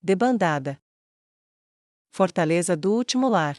Debandada. Fortaleza do último lar.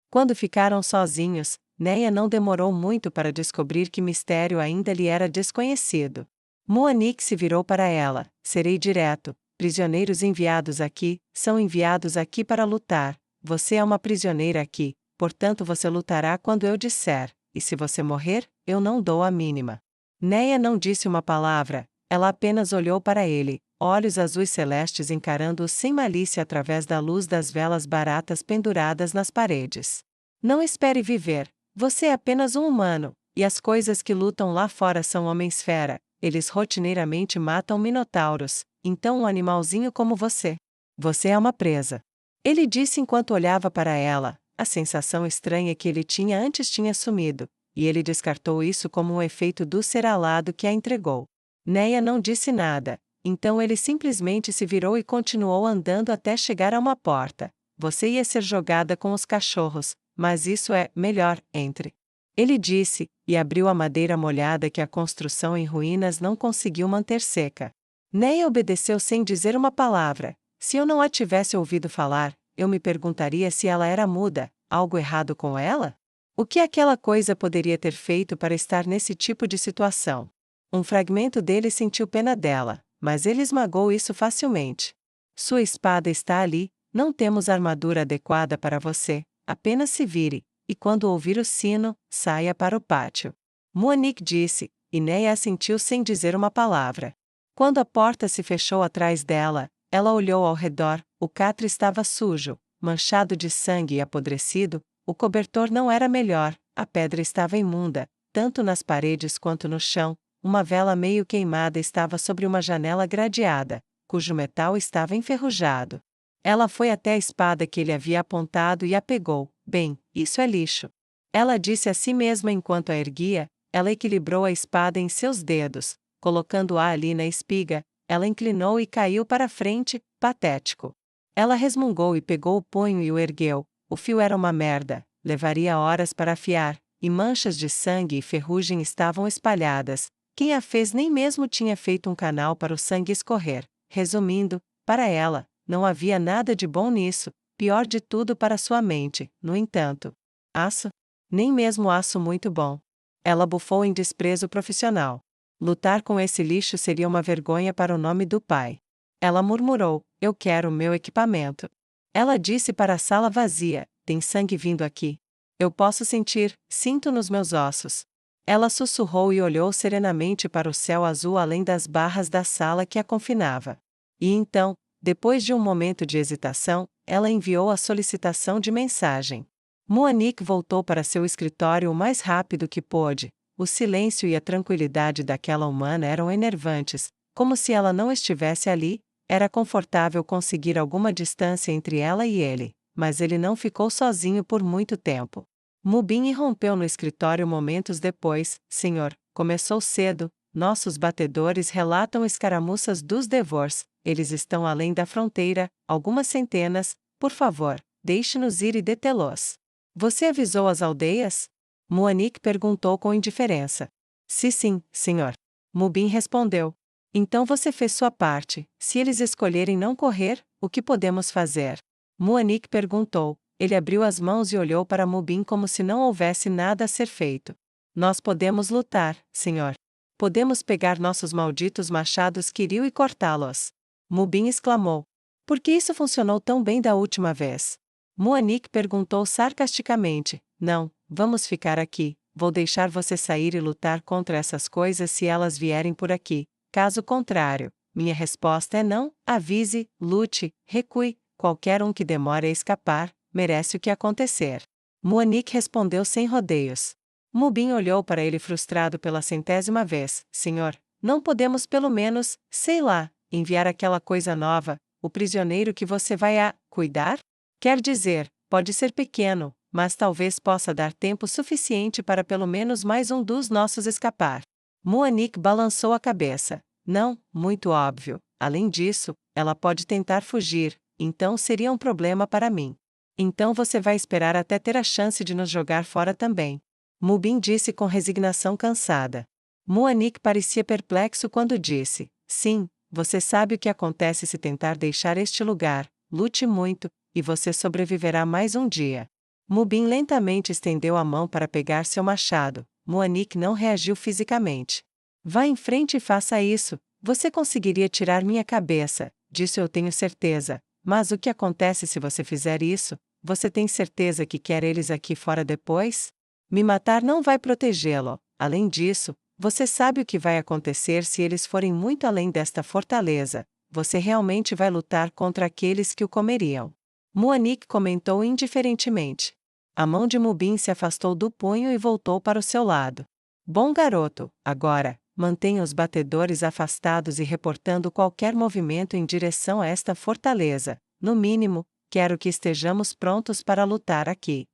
Quando ficaram sozinhos, Neia não demorou muito para descobrir que mistério ainda lhe era desconhecido. Muanik se virou para ela: serei direto. Prisioneiros enviados aqui, são enviados aqui para lutar. Você é uma prisioneira aqui, portanto você lutará quando eu disser, e se você morrer, eu não dou a mínima. Neia não disse uma palavra, ela apenas olhou para ele, olhos azuis celestes encarando-o sem malícia através da luz das velas baratas penduradas nas paredes. Não espere viver, você é apenas um humano, e as coisas que lutam lá fora são homens-fera, eles rotineiramente matam minotauros, então um animalzinho como você. Você é uma presa. Ele disse enquanto olhava para ela, a sensação estranha que ele tinha antes tinha sumido, e ele descartou isso como um efeito do ser alado que a entregou. Neia não disse nada, então ele simplesmente se virou e continuou andando até chegar a uma porta. Você ia ser jogada com os cachorros, mas isso é melhor, entre. Ele disse, e abriu a madeira molhada que a construção em ruínas não conseguiu manter seca. Neia obedeceu sem dizer uma palavra. Se eu não a tivesse ouvido falar, eu me perguntaria se ela era muda, algo errado com ela? O que aquela coisa poderia ter feito para estar nesse tipo de situação? Um fragmento dele sentiu pena dela, mas ele esmagou isso facilmente. Sua espada está ali, não temos armadura adequada para você, apenas se vire, e quando ouvir o sino, saia para o pátio. Muanik disse, e Neia assentiu sem dizer uma palavra. Quando a porta se fechou atrás dela, ela olhou ao redor, o catre estava sujo, manchado de sangue e apodrecido, o cobertor não era melhor, a pedra estava imunda, tanto nas paredes quanto no chão, uma vela meio queimada estava sobre uma janela gradeada, cujo metal estava enferrujado. Ela foi até a espada que ele havia apontado e a pegou. Bem, isso é lixo. Ela disse a si mesma enquanto a erguia, ela equilibrou a espada em seus dedos, colocando-a ali na espiga, ela inclinou e caiu para frente, patético. Ela resmungou e pegou o punho e o ergueu. O fio era uma merda, levaria horas para afiar, e manchas de sangue e ferrugem estavam espalhadas. Quem a fez nem mesmo tinha feito um canal para o sangue escorrer. Resumindo, para ela, não havia nada de bom nisso, pior de tudo para sua mente, no entanto. Aço? Nem mesmo aço muito bom. Ela bufou em desprezo profissional. Lutar com esse lixo seria uma vergonha para o nome do pai. Ela murmurou, eu quero o meu equipamento. Ela disse para a sala vazia, tem sangue vindo aqui. Eu posso sentir, sinto nos meus ossos. Ela sussurrou e olhou serenamente para o céu azul além das barras da sala que a confinava. E então, depois de um momento de hesitação, ela enviou a solicitação de mensagem. Muanik voltou para seu escritório o mais rápido que pôde. O silêncio e a tranquilidade daquela humana eram enervantes, como se ela não estivesse ali. Era confortável conseguir alguma distância entre ela e ele, mas ele não ficou sozinho por muito tempo. Mubin irrompeu no escritório momentos depois. Senhor, começou cedo, nossos batedores relatam escaramuças dos Devors, eles estão além da fronteira, algumas centenas, por favor, deixe-nos ir e detê-los. Você avisou as aldeias? Muanik perguntou com indiferença. Sim, senhor. Mubin respondeu. Então você fez sua parte, se eles escolherem não correr, o que podemos fazer? Muanik perguntou. Ele abriu as mãos e olhou para Mubin como se não houvesse nada a ser feito. Nós podemos lutar, senhor. Podemos pegar nossos malditos machados Kiryu e cortá-los. Mubin exclamou. Por que isso funcionou tão bem da última vez? Muanik perguntou sarcasticamente. Não, vamos ficar aqui, vou deixar você sair e lutar contra essas coisas se elas vierem por aqui. Caso contrário, minha resposta é não, avise, lute, recue, qualquer um que demore a escapar, merece o que acontecer. Muanik respondeu sem rodeios. Mubin olhou para ele frustrado pela 100ª vez. Senhor, não podemos pelo menos, sei lá, enviar aquela coisa nova, o prisioneiro que você vai cuidar? Quer dizer, pode ser pequeno, mas talvez possa dar tempo suficiente para pelo menos mais um dos nossos escapar. Muanik balançou a cabeça. Não, muito óbvio. Além disso, ela pode tentar fugir, então seria um problema para mim. Então você vai esperar até ter a chance de nos jogar fora também. Mubin disse com resignação cansada. Muanik parecia perplexo quando disse, sim, você sabe o que acontece se tentar deixar este lugar, lute muito, e você sobreviverá mais um dia. Mubin lentamente estendeu a mão para pegar seu machado. Muanik não reagiu fisicamente. Vá em frente e faça isso, você conseguiria tirar minha cabeça, disso eu tenho certeza, mas o que acontece se você fizer isso? Você tem certeza que quer eles aqui fora depois? Me matar não vai protegê-lo. Além disso, você sabe o que vai acontecer se eles forem muito além desta fortaleza. Você realmente vai lutar contra aqueles que o comeriam. Muanik comentou indiferentemente. A mão de Mubin se afastou do punho e voltou para o seu lado. Bom garoto, agora, mantenha os batedores afastados e reportando qualquer movimento em direção a esta fortaleza. No mínimo, quero que estejamos prontos para lutar aqui.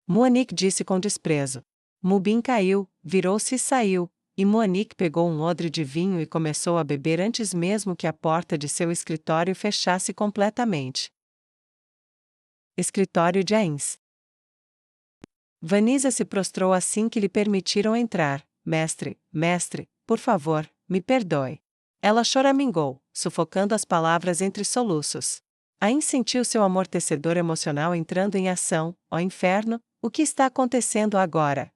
Muanik disse com desprezo. Mubin caiu, virou-se e saiu, e Muanik pegou um odre de vinho e começou a beber antes mesmo que a porta de seu escritório fechasse completamente. Escritório de Ains. Vanisa se prostrou assim que lhe permitiram entrar. Mestre, por favor, me perdoe. Ela choramingou, sufocando as palavras entre soluços. Ains sentiu seu amortecedor emocional entrando em ação. Ó inferno, o que está acontecendo agora?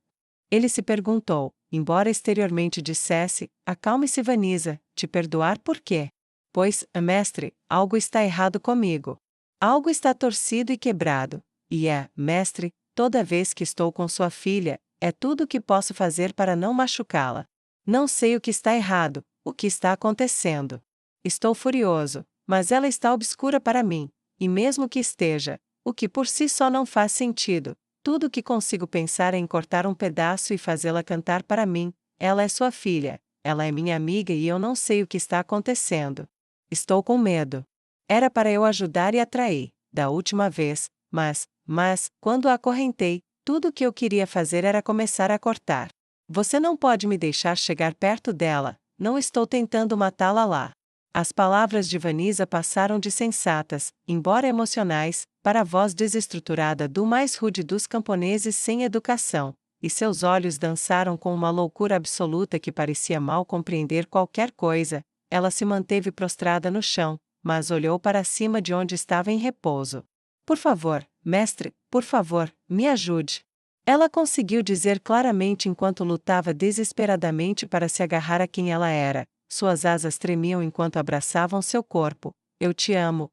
Ele se perguntou, embora exteriormente dissesse, acalme-se Vanisa, te perdoar por quê? Pois, mestre, algo está errado comigo. Algo está torcido e quebrado. E mestre, toda vez que estou com sua filha, é tudo o que posso fazer para não machucá-la. Não sei o que está errado, o que está acontecendo. Estou furioso, mas ela está obscura para mim, e mesmo que esteja, o que por si só não faz sentido, tudo o que consigo pensar é em cortar um pedaço e fazê-la cantar para mim. Ela é sua filha, ela é minha amiga e eu não sei o que está acontecendo. Estou com medo. Era para eu ajudar e atrair, da última vez, mas, quando a acorrentei, tudo o que eu queria fazer era começar a cortar. Você não pode me deixar chegar perto dela, não estou tentando matá-la lá. As palavras de Vanisa passaram de sensatas, embora emocionais, para a voz desestruturada do mais rude dos camponeses sem educação, e seus olhos dançaram com uma loucura absoluta que parecia mal compreender qualquer coisa. Ela se manteve prostrada no chão, mas olhou para cima de onde estava em repouso. Por favor, mestre, por favor, me ajude. Ela conseguiu dizer claramente enquanto lutava desesperadamente para se agarrar a quem ela era. Suas asas tremiam enquanto abraçavam seu corpo. Eu te amo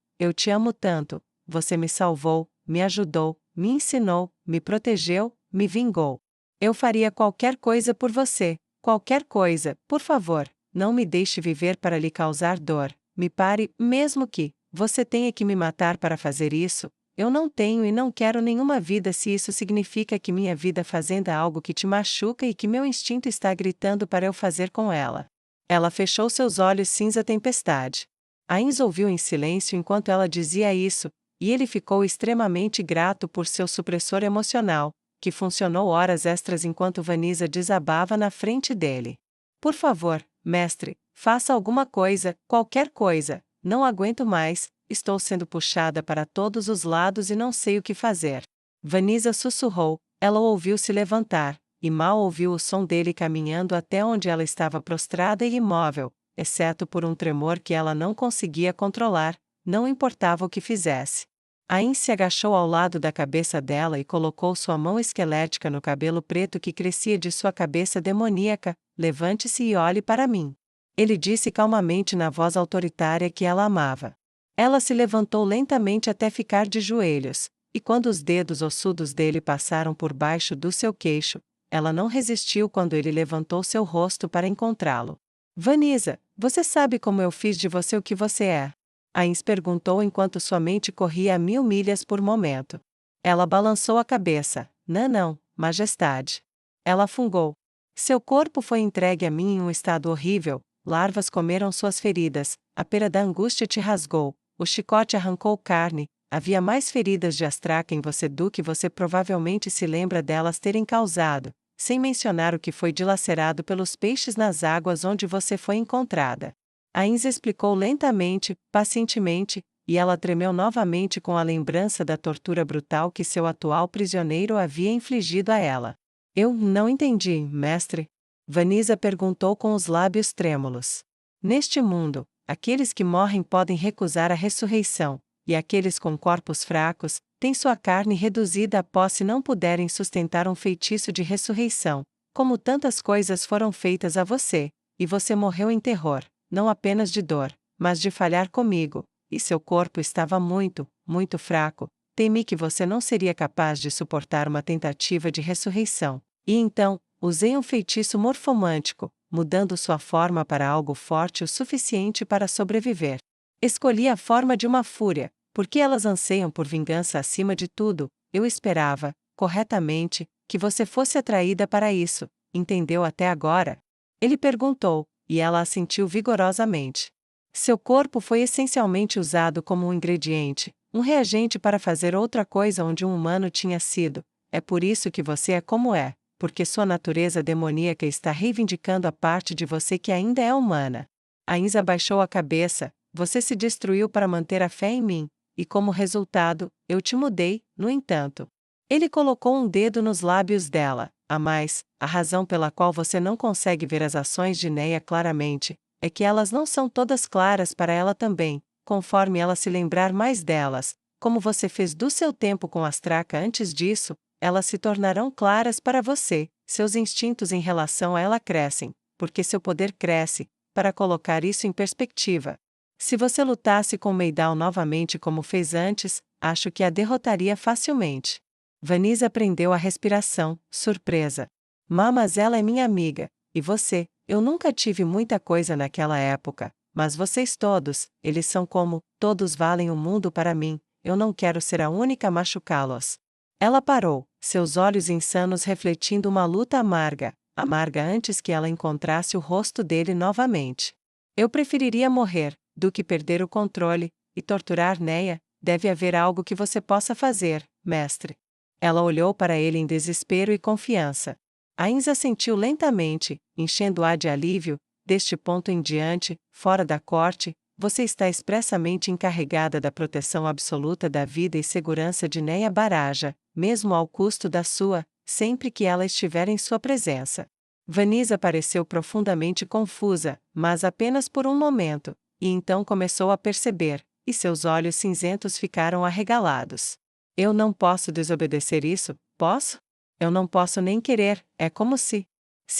tanto. Você me salvou, me ajudou, me ensinou, me protegeu, me vingou. Eu faria qualquer coisa por você, qualquer coisa, por favor, não me deixe viver para lhe causar dor. Me pare, mesmo que você tenha que me matar para fazer isso. Eu não tenho e não quero nenhuma vida se isso significa que minha vida fazendo algo que te machuca e que meu instinto está gritando para eu fazer com ela. Ela fechou seus olhos cinza tempestade. Ains ouviu em silêncio enquanto ela dizia isso, e ele ficou extremamente grato por seu supressor emocional, que funcionou horas extras enquanto Vanisa desabava na frente dele. Por favor, mestre, faça alguma coisa, qualquer coisa, não aguento mais, estou sendo puxada para todos os lados e não sei o que fazer. Vanisa sussurrou, ela o ouviu se levantar, e mal ouviu o som dele caminhando até onde ela estava prostrada e imóvel, exceto por um tremor que ela não conseguia controlar, não importava o que fizesse. Ains se agachou ao lado da cabeça dela e colocou sua mão esquelética no cabelo preto que crescia de sua cabeça demoníaca. Levante-se e olhe para mim. Ele disse calmamente na voz autoritária que ela amava. Ela se levantou lentamente até ficar de joelhos, e quando os dedos ossudos dele passaram por baixo do seu queixo, ela não resistiu quando ele levantou seu rosto para encontrá-lo. Vanisa, você sabe como eu fiz de você o que você é? Ains perguntou enquanto sua mente corria a 1000 milhas por momento. Ela balançou a cabeça. Não, majestade. Ela fungou. Seu corpo foi entregue a mim em um estado horrível, larvas comeram suas feridas, a pera da angústia te rasgou, o chicote arrancou carne, havia mais feridas de astraca em você do que você provavelmente se lembra delas terem causado, sem mencionar o que foi dilacerado pelos peixes nas águas onde você foi encontrada. Ains explicou lentamente, pacientemente, e ela tremeu novamente com a lembrança da tortura brutal que seu atual prisioneiro havia infligido a ela. Eu não entendi, mestre. Vanisa perguntou com os lábios trêmulos. Neste mundo, aqueles que morrem podem recusar a ressurreição, e aqueles com corpos fracos, têm sua carne reduzida após se não puderem sustentar um feitiço de ressurreição, como tantas coisas foram feitas a você, e você morreu em terror, não apenas de dor, mas de falhar comigo, e seu corpo estava muito, muito fraco, temi que você não seria capaz de suportar uma tentativa de ressurreição, e então, usei um feitiço morfomântico, mudando sua forma para algo forte o suficiente para sobreviver. Escolhi a forma de uma fúria, porque elas anseiam por vingança acima de tudo. Eu esperava, corretamente, que você fosse atraída para isso, entendeu até agora? Ele perguntou, e ela assentiu vigorosamente. Seu corpo foi essencialmente usado como um ingrediente, um reagente para fazer outra coisa onde um humano tinha sido. É por isso que você é como é, porque sua natureza demoníaca está reivindicando a parte de você que ainda é humana. Ainda abaixou a cabeça. Você se destruiu para manter a fé em mim, e como resultado, eu te mudei, no entanto. Ele colocou um dedo nos lábios dela. A mais, a razão pela qual você não consegue ver as ações de Neia claramente, é que elas não são todas claras para ela também, conforme ela se lembrar mais delas, como você fez do seu tempo com Astraca antes disso, elas se tornarão claras para você, seus instintos em relação a ela crescem, porque seu poder cresce, para colocar isso em perspectiva. Se você lutasse com Meidal novamente como fez antes, acho que a derrotaria facilmente. Vanessa prendeu a respiração, surpresa. Mas ela é minha amiga, e você, eu nunca tive muita coisa naquela época, mas vocês todos, eles são como, todos valem o mundo para mim, eu não quero ser a única a machucá-los. Ela parou, seus olhos insanos refletindo uma luta amarga, amarga antes que ela encontrasse o rosto dele novamente. Eu preferiria morrer, do que perder o controle, e torturar Neia. Deve haver algo que você possa fazer, mestre. Ela olhou para ele em desespero e confiança. Ainda assentiu lentamente, enchendo-a de alívio. Deste ponto em diante, fora da corte, você está expressamente encarregada da proteção absoluta da vida e segurança de Neia Baraja, mesmo ao custo da sua, sempre que ela estiver em sua presença. Vanessa pareceu profundamente confusa, mas apenas por um momento, e então começou a perceber, e seus olhos cinzentos ficaram arregalados. Eu não posso desobedecer isso, posso? Eu não posso nem querer, é como se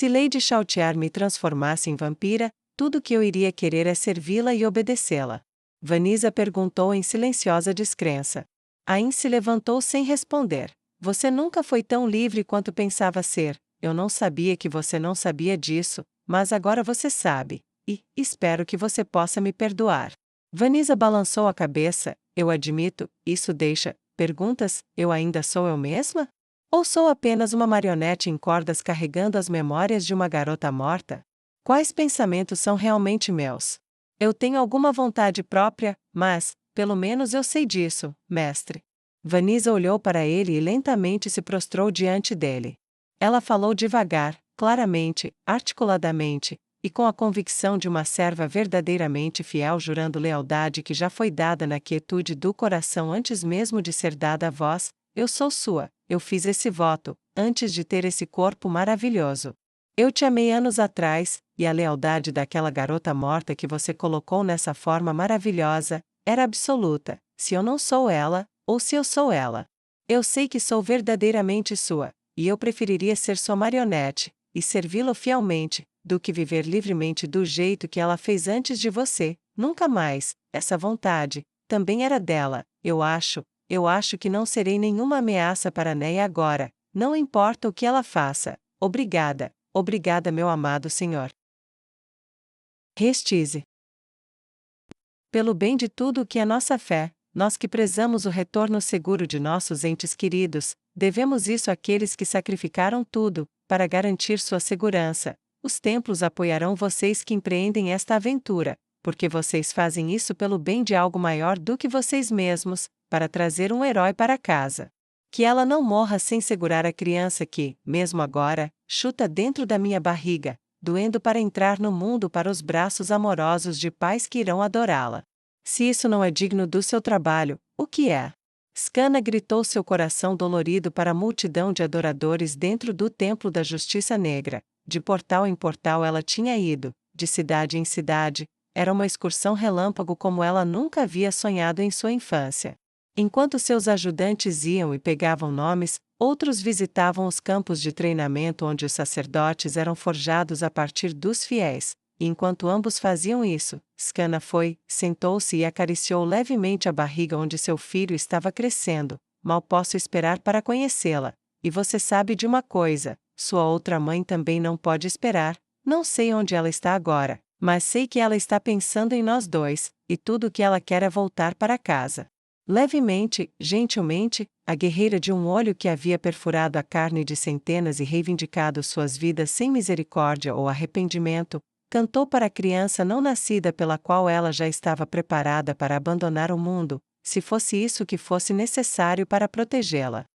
Lady Chautiar me transformasse em vampira, tudo que eu iria querer é servi-la e obedecê-la. Vanessa perguntou em silenciosa descrença. Ain se levantou sem responder. Você nunca foi tão livre quanto pensava ser. Eu não sabia que você não sabia disso, mas agora você sabe, e espero que você possa me perdoar. Vanessa balançou a cabeça. Eu admito, isso deixa perguntas, eu ainda sou eu mesma? Ou sou apenas uma marionete em cordas carregando as memórias de uma garota morta? Quais pensamentos são realmente meus? Eu tenho alguma vontade própria, mas, pelo menos eu sei disso, mestre. Vanessa olhou para ele e lentamente se prostrou diante dele. Ela falou devagar, claramente, articuladamente, e com a convicção de uma serva verdadeiramente fiel jurando lealdade que já foi dada na quietude do coração antes mesmo de ser dada a voz. Eu sou sua, eu fiz esse voto, antes de ter esse corpo maravilhoso. Eu te amei anos atrás, e a lealdade daquela garota morta que você colocou nessa forma maravilhosa, era absoluta, se eu não sou ela, ou se eu sou ela. Eu sei que sou verdadeiramente sua, e eu preferiria ser sua marionete, e servi-la fielmente, do que viver livremente do jeito que ela fez antes de você, nunca mais. Essa vontade, também era dela, eu acho que não serei nenhuma ameaça para Neia agora, não importa o que ela faça. Obrigada, obrigada meu amado senhor. Restize. Pelo bem de tudo o que é nossa fé, nós que prezamos o retorno seguro de nossos entes queridos, devemos isso àqueles que sacrificaram tudo, para garantir sua segurança. Os templos apoiarão vocês que empreendem esta aventura, porque vocês fazem isso pelo bem de algo maior do que vocês mesmos, para trazer um herói para casa. Que ela não morra sem segurar a criança que, mesmo agora, chuta dentro da minha barriga, doendo para entrar no mundo para os braços amorosos de pais que irão adorá-la. Se isso não é digno do seu trabalho, o que é? Skana gritou seu coração dolorido para a multidão de adoradores dentro do Templo da Justiça Negra. De portal em portal ela tinha ido, de cidade em cidade, era uma excursão relâmpago como ela nunca havia sonhado em sua infância. Enquanto seus ajudantes iam e pegavam nomes, outros visitavam os campos de treinamento onde os sacerdotes eram forjados a partir dos fiéis. E enquanto ambos faziam isso, Scanna foi, sentou-se e acariciou levemente a barriga onde seu filho estava crescendo. Mal posso esperar para conhecê-la. E você sabe de uma coisa, sua outra mãe também não pode esperar. Não sei onde ela está agora, mas sei que ela está pensando em nós dois, e tudo o que ela quer é voltar para casa. Levemente, gentilmente, a guerreira de um olho que havia perfurado a carne de centenas e reivindicado suas vidas sem misericórdia ou arrependimento, cantou para a criança não nascida pela qual ela já estava preparada para abandonar o mundo, se fosse isso que fosse necessário para protegê-la.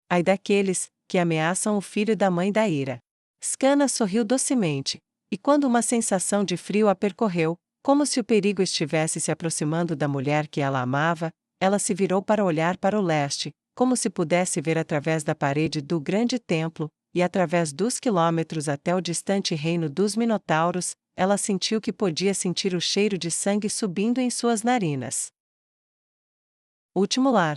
Ai daqueles que ameaçam o filho da mãe da ira. Scanna sorriu docemente, e quando uma sensação de frio a percorreu, como se o perigo estivesse se aproximando da mulher que ela amava, ela se virou para olhar para o leste, como se pudesse ver através da parede do grande templo, e através dos quilômetros até o distante reino dos Minotauros, ela sentiu que podia sentir o cheiro de sangue subindo em suas narinas. Último lar.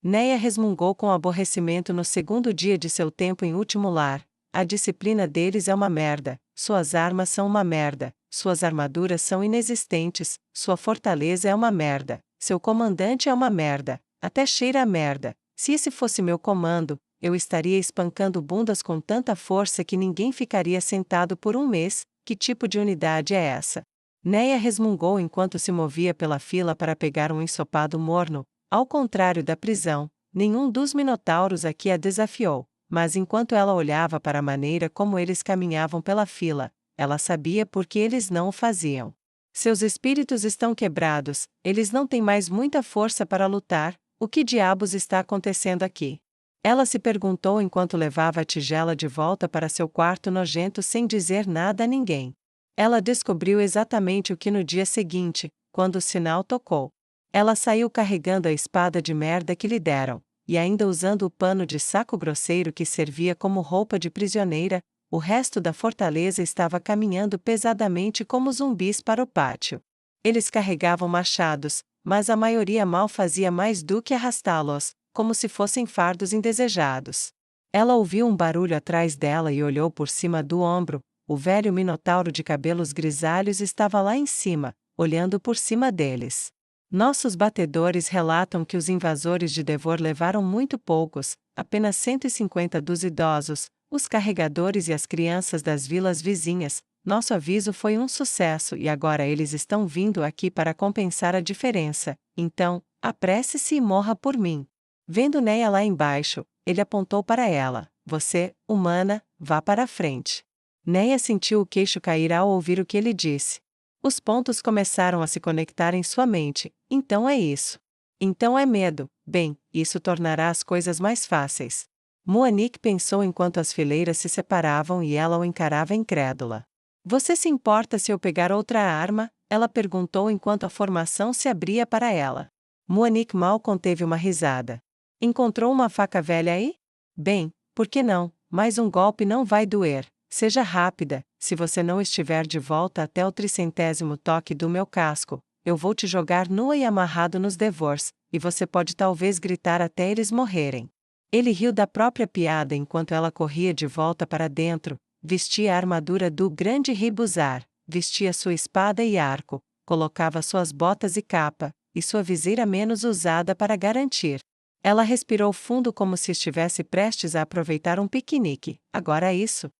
Neia resmungou com aborrecimento no segundo dia de seu tempo em Último Lar. A disciplina deles é uma merda, suas armas são uma merda, suas armaduras são inexistentes, sua fortaleza é uma merda, seu comandante é uma merda, até cheira a merda. Se esse fosse meu comando, eu estaria espancando bundas com tanta força que ninguém ficaria sentado por um mês. Que tipo de unidade é essa? Neia resmungou enquanto se movia pela fila para pegar um ensopado morno. Ao contrário da prisão, nenhum dos minotauros aqui a desafiou, mas enquanto ela olhava para a maneira como eles caminhavam pela fila, ela sabia por que eles não o faziam. Seus espíritos estão quebrados, eles não têm mais muita força para lutar. O que diabos está acontecendo aqui? Ela se perguntou enquanto levava a tigela de volta para seu quarto nojento sem dizer nada a ninguém. Ela descobriu exatamente o que no dia seguinte, quando o sinal tocou. Ela saiu carregando a espada de merda que lhe deram, e ainda usando o pano de saco grosseiro que servia como roupa de prisioneira. O resto da fortaleza estava caminhando pesadamente como zumbis para o pátio. Eles carregavam machados, mas a maioria mal fazia mais do que arrastá-los, como se fossem fardos indesejados. Ela ouviu um barulho atrás dela e olhou por cima do ombro. O velho minotauro de cabelos grisalhos estava lá em cima, olhando por cima deles. Nossos batedores relatam que os invasores de Devor levaram muito poucos, apenas 150 dos idosos, os carregadores e as crianças das vilas vizinhas. Nosso aviso foi um sucesso e agora eles estão vindo aqui para compensar a diferença. Então, apresse-se e morra por mim. Vendo Neia lá embaixo, ele apontou para ela. Você, humana, vá para a frente. Neia sentiu o queixo cair ao ouvir o que ele disse. Os pontos começaram a se conectar em sua mente. Então é isso. Então é medo. Bem, isso tornará as coisas mais fáceis. Muanik pensou enquanto as fileiras se separavam e ela o encarava incrédula. Você se importa se eu pegar outra arma? Ela perguntou enquanto a formação se abria para ela. Muanik mal conteve uma risada. Encontrou uma faca velha aí? Bem, por que não? Mais um golpe não vai doer. Seja rápida, se você não estiver de volta até o 300º toque do meu casco, eu vou te jogar nua e amarrado nos Devors, e você pode talvez gritar até eles morrerem. Ele riu da própria piada enquanto ela corria de volta para dentro, vestia a armadura do grande rei Buzar, vestia sua espada e arco, colocava suas botas e capa, e sua viseira menos usada para garantir. Ela respirou fundo como se estivesse prestes a aproveitar um piquenique. Agora isso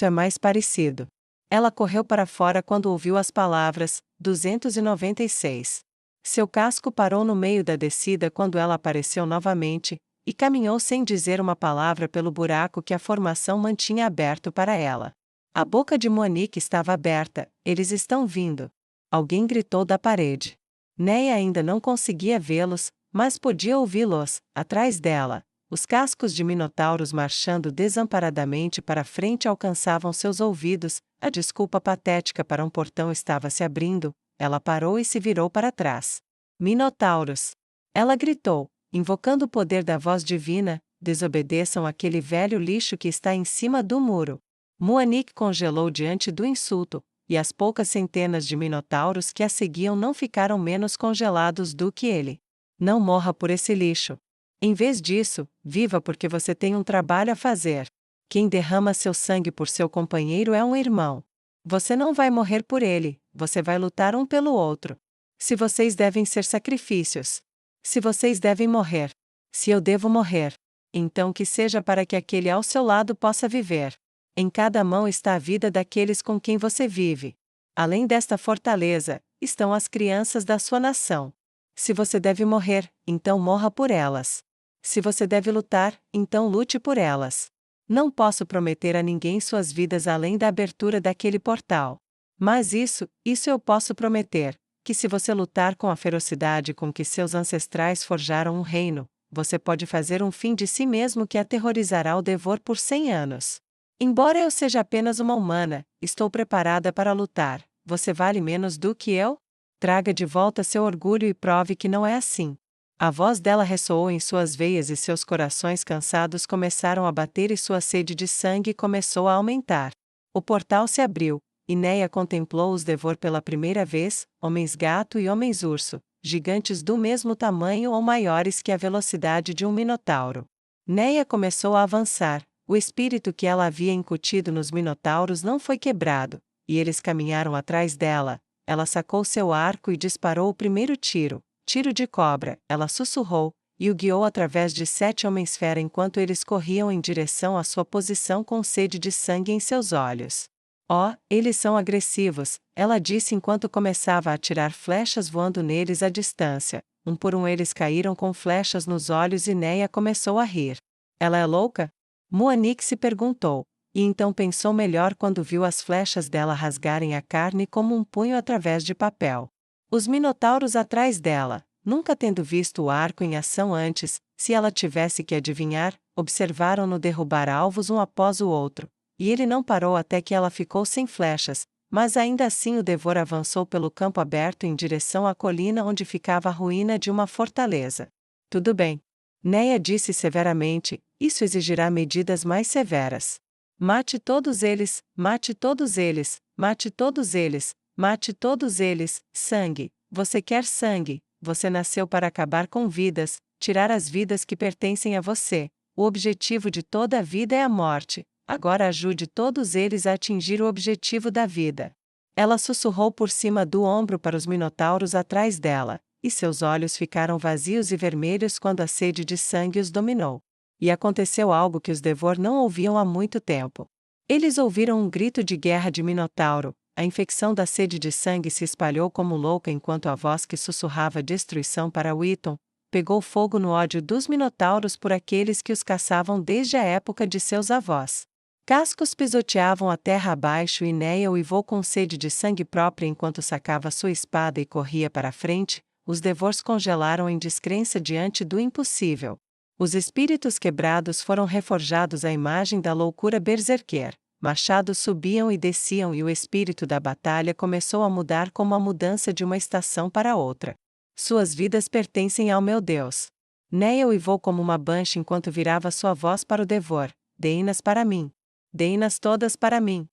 é mais parecido. Ela correu para fora quando ouviu as palavras 296. Seu casco parou no meio da descida quando ela apareceu novamente, e caminhou sem dizer uma palavra pelo buraco que a formação mantinha aberto para ela. A boca de Monique estava aberta. Eles estão vindo. Alguém gritou da parede. Neia ainda não conseguia vê-los, mas podia ouvi-los, atrás dela. Os cascos de minotauros marchando desamparadamente para frente alcançavam seus ouvidos. A desculpa patética para um portão estava se abrindo. Ela parou e se virou para trás. Minotauros! Ela gritou, invocando o poder da voz divina, desobedeçam aquele velho lixo que está em cima do muro. Muanik congelou diante do insulto. e as poucas centenas de minotauros que a seguiam não ficaram menos congelados do que ele. Não morra por esse lixo. Em vez disso, viva porque você tem um trabalho a fazer. Quem derrama seu sangue por seu companheiro é um irmão. Você não vai morrer por ele, você vai lutar um pelo outro. Se vocês devem ser sacrifícios. Se vocês devem morrer. Se eu devo morrer. Então que seja para que aquele ao seu lado possa viver. Em cada mão está a vida daqueles com quem você vive. Além desta fortaleza, estão as crianças da sua nação. Se você deve morrer, então morra por elas. Se você deve lutar, então lute por elas. Não posso prometer a ninguém suas vidas além da abertura daquele portal. Mas isso eu posso prometer, que se você lutar com a ferocidade com que seus ancestrais forjaram um reino, você pode fazer um fim de si mesmo que aterrorizará o Devor por 100 anos. Embora eu seja apenas uma humana, estou preparada para lutar. Você vale menos do que eu? Traga de volta seu orgulho e prove que não é assim. A voz dela ressoou em suas veias e seus corações cansados começaram a bater e sua sede de sangue começou a aumentar. O portal se abriu, e Neia contemplou os Devor pela primeira vez, homens-gato e homens-urso, gigantes do mesmo tamanho ou maiores que a velocidade de um minotauro. Neia começou a avançar, o espírito que ela havia incutido nos minotauros não foi quebrado, e eles caminharam atrás dela. Ela sacou seu arco e disparou o primeiro tiro. Tiro de cobra, ela sussurrou, e o guiou através de 7 homens-fera enquanto eles corriam em direção à sua posição com sede de sangue em seus olhos. Oh, eles são agressivos, ela disse enquanto começava a atirar flechas voando neles à distância. Um por um eles caíram com flechas nos olhos e Neia começou a rir. Ela é louca? Muanik se perguntou, e então pensou melhor quando viu as flechas dela rasgarem a carne como um punho através de papel. Os minotauros atrás dela, nunca tendo visto o arco em ação antes, se ela tivesse que adivinhar, observaram-no derrubar alvos um após o outro, e ele não parou até que ela ficou sem flechas, mas ainda assim o Devor avançou pelo campo aberto em direção à colina onde ficava a ruína de uma fortaleza. Tudo bem. Neia disse severamente, isso exigirá medidas mais severas. Mate todos eles, mate todos eles, mate todos eles, mate todos eles, sangue, você quer sangue, você nasceu para acabar com vidas, tirar as vidas que pertencem a você, o objetivo de toda a vida é a morte, agora ajude todos eles a atingir o objetivo da vida. Ela sussurrou por cima do ombro para os minotauros atrás dela, e seus olhos ficaram vazios e vermelhos quando a sede de sangue os dominou. E aconteceu algo que os Devor não ouviam há muito tempo. Eles ouviram um grito de guerra de Minotauro, a infecção da sede de sangue se espalhou como louca enquanto a voz que sussurrava destruição para Witton pegou fogo no ódio dos Minotauros por aqueles que os caçavam desde a época de seus avós. Cascos pisoteavam a terra abaixo e Neia uivou com sede de sangue própria enquanto sacava sua espada e corria para a frente. Os Devors congelaram em descrença diante do impossível. Os espíritos quebrados foram reforjados à imagem da loucura berserker. Machados subiam e desciam e o espírito da batalha começou a mudar como a mudança de uma estação para outra. Suas vidas pertencem ao meu Deus. Neia uivou como uma banshee enquanto virava sua voz para o Devor. Deem-nas para mim. Deem-nas todas para mim.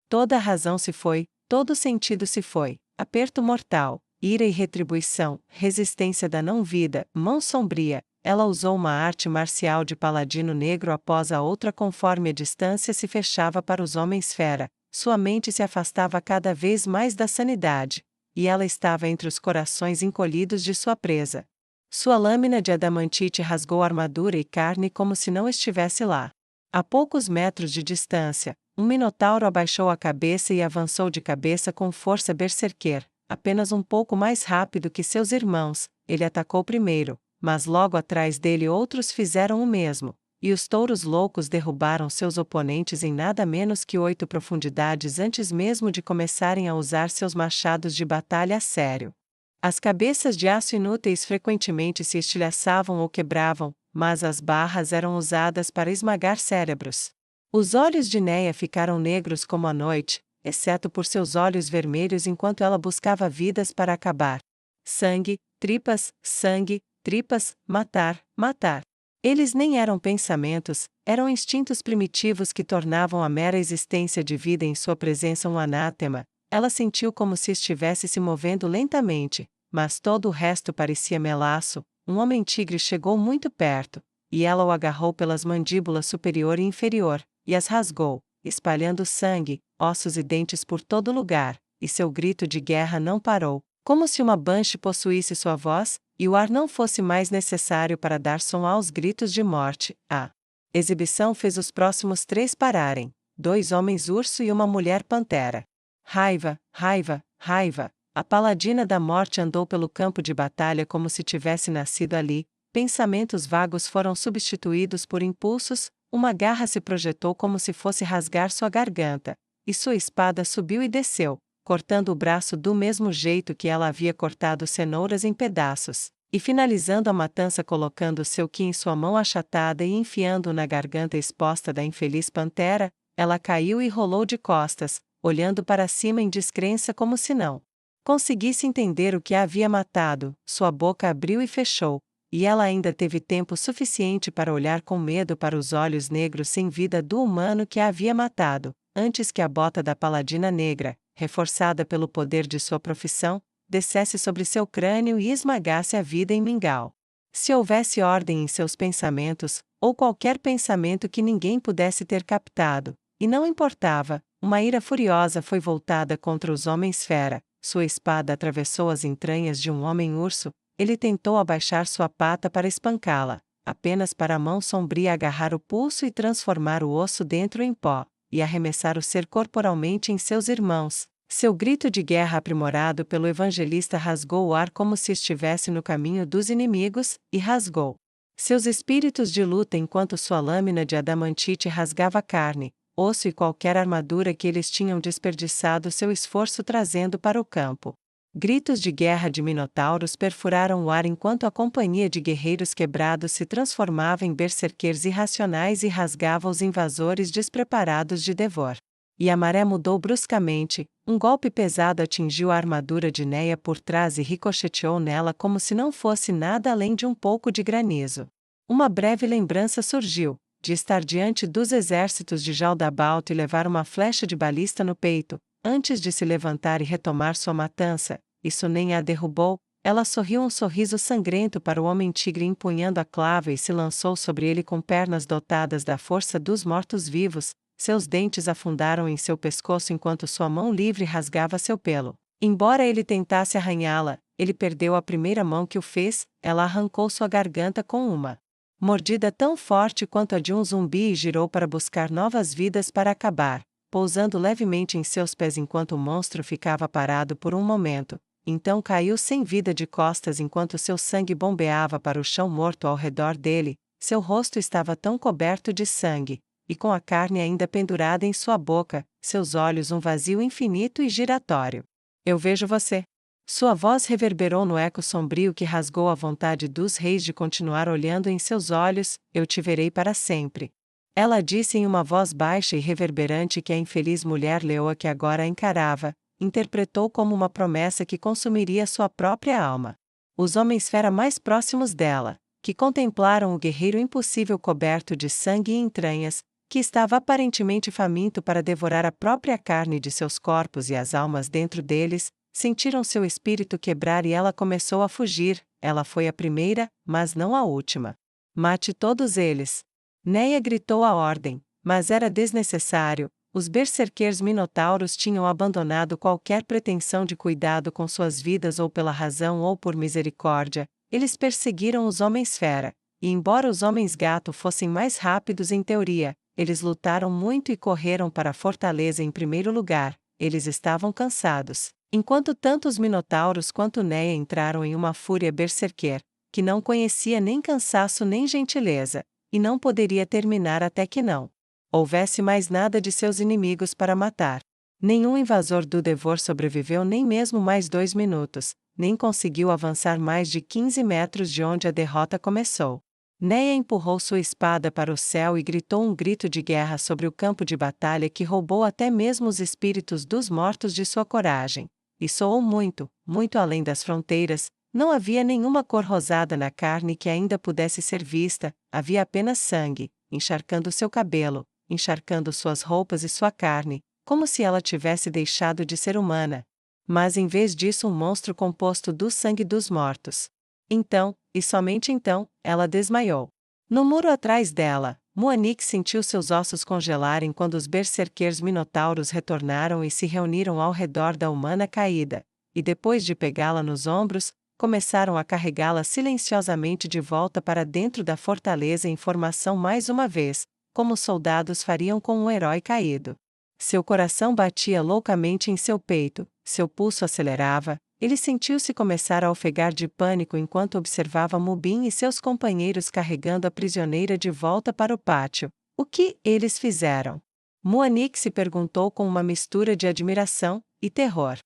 Toda a razão se foi, todo o sentido se foi. Aperto mortal, ira e retribuição, resistência da não-vida, mão sombria. Ela usou uma arte marcial de paladino negro após a outra conforme a distância se fechava para os homens-fera, sua mente se afastava cada vez mais da sanidade, e ela estava entre os corações encolhidos de sua presa. Sua lâmina de adamantite rasgou armadura e carne como se não estivesse lá. A poucos metros de distância, um minotauro abaixou a cabeça e avançou de cabeça com força berserker, apenas um pouco mais rápido que seus irmãos. Ele atacou primeiro, mas logo atrás dele outros fizeram o mesmo, e os touros loucos derrubaram seus oponentes em nada menos que 8 profundidades antes mesmo de começarem a usar seus machados de batalha a sério. As cabeças de aço inúteis frequentemente se estilhaçavam ou quebravam, mas as barras eram usadas para esmagar cérebros. Os olhos de Neia ficaram negros como a noite, exceto por seus olhos vermelhos enquanto ela buscava vidas para acabar. Sangue, tripas, matar, matar. Eles nem eram pensamentos, Eram instintos primitivos que tornavam a mera existência de vida em sua presença um anátema. Ela sentiu como se estivesse se movendo lentamente, mas todo o resto parecia melaço. Um homem-tigre chegou muito perto, e ela o agarrou pelas mandíbulas superior e inferior, e as rasgou, espalhando sangue, ossos e dentes por todo lugar, e seu grito de guerra não parou, como se uma banshee possuísse sua voz, e o ar não fosse mais necessário para dar som aos gritos de morte. A exibição fez os próximos 3 pararem, 2 homens-urso e uma mulher-pantera. Raiva, raiva, raiva. A paladina da morte andou pelo campo de batalha como se tivesse nascido ali. Pensamentos vagos foram substituídos por impulsos, uma garra se projetou como se fosse rasgar sua garganta, e sua espada subiu e desceu, cortando o braço do mesmo jeito que ela havia cortado cenouras em pedaços, e finalizando a matança colocando seu ki em sua mão achatada e enfiando-o na garganta exposta da infeliz pantera. Ela caiu e rolou de costas, olhando para cima em descrença como se não conseguisse entender o que a havia matado. Sua boca abriu e fechou, e ela ainda teve tempo suficiente para olhar com medo para os olhos negros sem vida do humano que a havia matado, antes que a bota da paladina negra, reforçada pelo poder de sua profissão, descesse sobre seu crânio e esmagasse a vida em mingau. Se houvesse ordem em seus pensamentos, ou qualquer pensamento que ninguém pudesse ter captado, e não importava, uma ira furiosa foi voltada contra os homens-fera, sua espada atravessou as entranhas de um homem-urso. Ele tentou abaixar sua pata para espancá-la, apenas para a mão sombria agarrar o pulso e transformar o osso dentro em pó, e arremessar o ser corporalmente em seus irmãos. Seu grito de guerra aprimorado pelo evangelista rasgou o ar como se estivesse no caminho dos inimigos, e rasgou seus espíritos de luta enquanto sua lâmina de adamantite rasgava carne, osso e qualquer armadura que eles tinham desperdiçado seu esforço trazendo para o campo. Gritos de guerra de minotauros perfuraram o ar enquanto a companhia de guerreiros quebrados se transformava em berserkers irracionais e rasgava os invasores despreparados de Devor. E a maré mudou bruscamente, um golpe pesado atingiu a armadura de Neia por trás e ricocheteou nela como se não fosse nada além de um pouco de granizo. Uma breve lembrança surgiu, de estar diante dos exércitos de Jaldabaoth e levar uma flecha de balista no peito, antes de se levantar e retomar sua matança. Isso nem a derrubou. Ela sorriu um sorriso sangrento para o homem-tigre empunhando a clava e se lançou sobre ele com pernas dotadas da força dos mortos-vivos. Seus dentes afundaram em seu pescoço enquanto sua mão livre rasgava seu pelo. Embora ele tentasse arranhá-la, ele perdeu a primeira mão que o fez. Ela arrancou sua garganta com uma mordida tão forte quanto a de um zumbi e girou para buscar novas vidas para acabar, pousando levemente em seus pés enquanto o monstro ficava parado por um momento. Então caiu sem vida de costas enquanto seu sangue bombeava para o chão morto ao redor dele. Seu rosto estava tão coberto de sangue, e com a carne ainda pendurada em sua boca, seus olhos um vazio infinito e giratório. Eu vejo você. Sua voz reverberou no eco sombrio que rasgou a vontade dos reis de continuar olhando em seus olhos. Eu te verei para sempre. Ela disse em uma voz baixa e reverberante que a infeliz mulher leoa que agora a encarava, interpretou como uma promessa que consumiria sua própria alma. Os homens-fera mais próximos dela, que contemplaram o guerreiro impossível coberto de sangue e entranhas, que estava aparentemente faminto para devorar a própria carne de seus corpos e as almas dentro deles, sentiram seu espírito quebrar e ela começou a fugir. Ela foi a primeira, mas não a última. Mate todos eles. Neia gritou a ordem, mas era desnecessário. Os berserkers minotauros tinham abandonado qualquer pretensão de cuidado com suas vidas ou pela razão ou por misericórdia. Eles perseguiram os homens-fera, e embora os homens-gato fossem mais rápidos em teoria, eles lutaram muito e correram para a fortaleza em primeiro lugar. Eles estavam cansados. Enquanto tanto os minotauros quanto Neia entraram em uma fúria berserker, que não conhecia nem cansaço nem gentileza, e não poderia terminar até que não houvesse mais nada de seus inimigos para matar. Nenhum invasor do Devor sobreviveu nem mesmo mais 2 minutos, nem conseguiu avançar mais de 15 metros de onde a derrota começou. Neia empurrou sua espada para o céu e gritou um grito de guerra sobre o campo de batalha que roubou até mesmo os espíritos dos mortos de sua coragem. E soou muito, muito além das fronteiras. Não havia nenhuma cor rosada na carne que ainda pudesse ser vista, havia apenas sangue, encharcando seu cabelo, encharcando suas roupas e sua carne, como se ela tivesse deixado de ser humana. Mas em vez disso um monstro composto do sangue dos mortos. Então, e somente então, ela desmaiou. No muro atrás dela, Muanik sentiu seus ossos congelarem quando os berserkers minotauros retornaram e se reuniram ao redor da humana caída, e depois de pegá-la nos ombros, começaram a carregá-la silenciosamente de volta para dentro da fortaleza em formação mais uma vez, como os soldados fariam com um herói caído. Seu coração batia loucamente em seu peito, seu pulso acelerava, ele sentiu-se começar a ofegar de pânico enquanto observava Mubin e seus companheiros carregando a prisioneira de volta para o pátio. O que eles fizeram? Muanik se perguntou com uma mistura de admiração e terror.